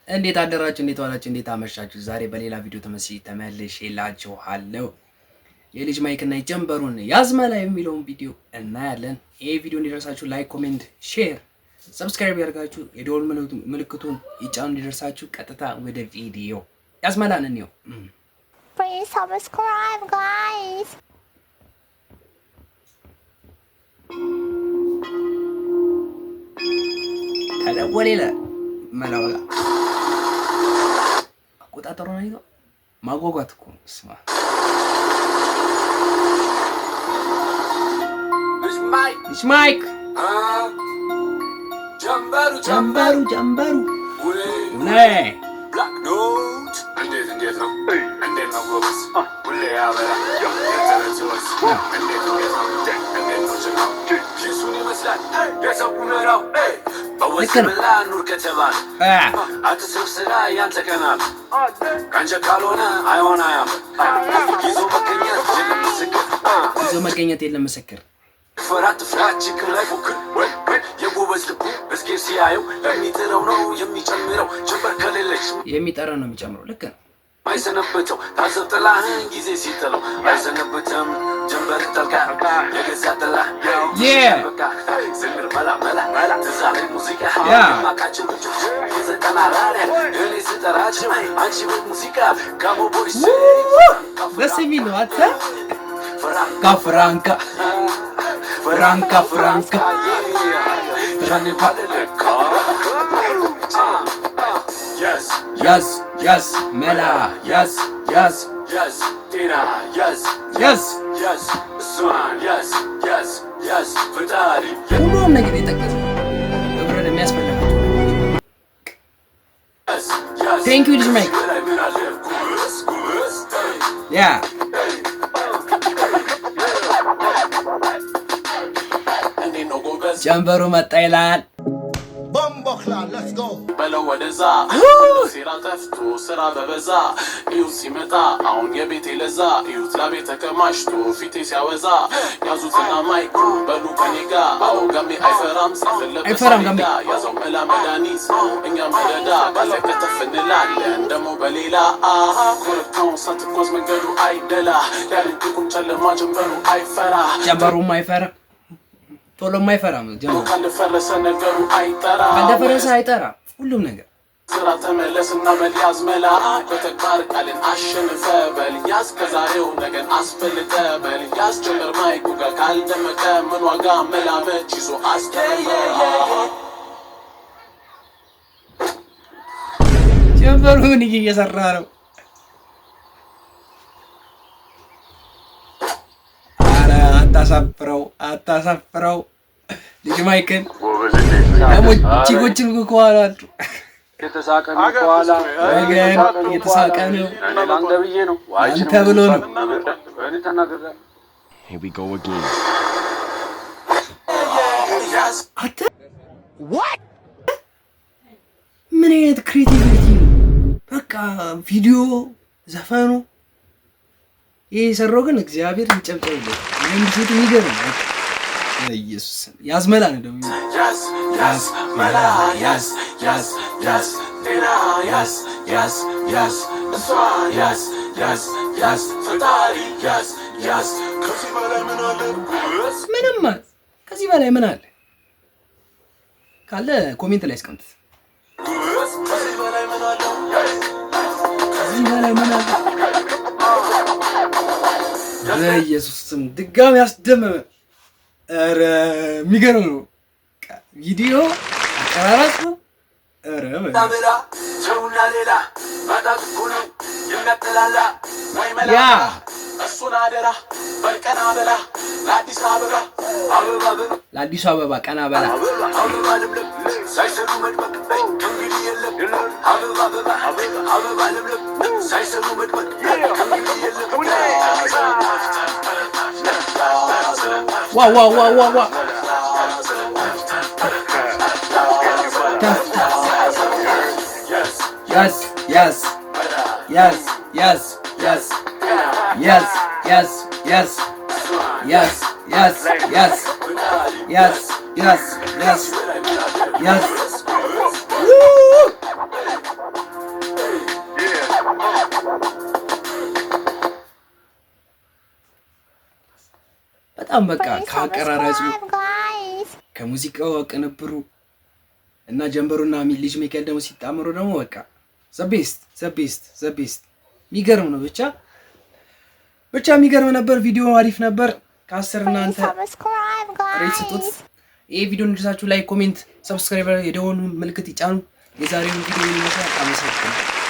እንዴት አደራችሁ? እንዴት ዋላችሁ? እንዴት አመሻችሁ? ዛሬ በሌላ ቪዲዮ ተመልሼላችኋለሁ። የልጅ ማይክ እና የጀንበሩን ያዝመላ የሚለውን ቪዲዮ እናያለን። ይሄ ቪዲዮ እንዲደርሳችሁ ላይክ፣ ኮሜንት፣ ሼር፣ ሰብስክራይብ ያደርጋችሁ የደወል ምልክቱን ይጫኑ እንዲደርሳችሁ። ቀጥታ ወደ ቪዲዮ ያዝመላን እንየው። Please subscribe, guys. ተደወለ መላወላ አቆጣጠሩ ነው ይዞ ማጓጓት እኮ ስማ ማይክ ጀምበሩ ነይ ብላክ ኖት እንዴት ነው ጎበዝ ሁሌ ያበራ የተረጀወስ እንዴት ነው ችግር ጂሱን ይመስላል የሰው ምራው በወስብላ ኑር ከተባለ አትስብስላ ያንተ ቀናል ካንጀ ካልሆነ አይሆን ይዞ መገኘት የለም ምስክር ፈራት ፍራችክ ላይ ፉክር የጎበዝ ልቡ እስኪ ሲያየው የሚጥረው ነው የሚጨምረው ጀንበር ከሌለች የሚጠራው ነው የሚጨምረው ልክ ነው አይሰነበተው ታዘብ ጥላህን ጊዜ ሲጥለው አይሰነበተም ጀንበር ጠልቃ የገዛ ጥላ በቃ ዝምር መላ ትዛለ ሙዚቃ ማቃችን ልጆች የዘጠናራለ እኔ ስጠራችን አንቺ በሙዚቃ ጋሞ ቦይስ ደስ የሚል ነው አንተ ፍራንካ Yes, Mela. Yes, Tina. Yes, Swan. Yes, Vitali. ሁሉም ነገር ይጠቀስ ለብረድ የሚያስፈልገው Thank you, Mike. Yeah. ጀንበሩ መጣ ይላል በለው ወደዛ ሴራ ጠፍቶ ስራ በበዛ እዩት ሲመጣ አሁን የቤቴ ለዛ እዩት ላቤ ተከማችቶ ፊቴ ሲያወዛ ያዙትና ማይኩ በሉ ከኔ ጋ አዎ ጋሜ አይፈራም አይፈራም ጋሜ ያዘው መላ መድኃኒት እኛ መደዳ ካለ ከተፍ እንላለን ደሞ በሌላ ኮረብታውን ሳትጓዝ መንገዱ አይደላ ያልንቅቁም ጨለማ ጀንበሩ አይፈራ ቶሎ ማይፈራም ጀምሮ ካልፈረሰ ነገሩ አይጠራ ካልፈረሰ አይጠራ ሁሉም ነገር ስራ ተመለስና መልያዝ መላ በተግባር ቃልን አሸንፈ በልያዝ ከዛሬው ነገን አስፈልጠ በልያዝ ጀምር ማይኩ ጋር ካልደመቀ ምን ዋጋ መላመች ይዞ አስተምረ ጀምበሩን እየሰራ ነው አታሳፍረው ልጅ ማይክን ቺጎችን ከኋላቱ የተሳቀ ነው አንተ ብሎ ነው Here we go again. What? ምን አይነት ክሬቲቪቲ ነው በቃ ቪዲዮ ዘፈኑ ይሄ ሰራው ግን እግዚአብሔር ይጨብጨብለት ምን ሲት የሚገርም ኢየሱስ ያዝመላ ነው ደግሞ ምንም ከዚህ በላይ ምን አለ ካለ ኮሜንት ላይ አስቀምጥ ከዚህ በላይ ምን አለ በኢየሱስም ድጋሚ ያስደመመ ኧረ የሚገርም ነው ቪዲዮ አቀራረጽ ነው ኧረ በላ ሰውና ሌላ ማጣት ሁሉ ይመጣላላ ወይ መላ እሱን አደራ በቀና በላ ለአዲስ አበባ ቀና በላ ሳይሰሩ መድበቅ ከእንግዲህ የለም አበባ ለምለም ሳይሰሩ መድበቅ ከእንግዲህ የለም Wow. Yes. በጣም በቃ Please ካቀራራጹ subscribe, guys. ከሙዚቃው ቅንብሩ እና ጀንበሩና ልጅ ሚካኤል ደግሞ ሲጣመሩ ደግሞ በቃ ዘቤስት የሚገርም ነው። ብቻ የሚገርም ነበር። ቪዲዮ አሪፍ ነበር። ከ10 እናንተ ሬት ስጡት። ይሄ ቪዲዮ እንድርሳችሁ ላይክ፣ ኮሜንት፣ ሰብስክራይብ የደወሉን ምልክት ይጫኑ። የዛሬውን ቪዲዮ ይመስላል። አመሰግናለሁ።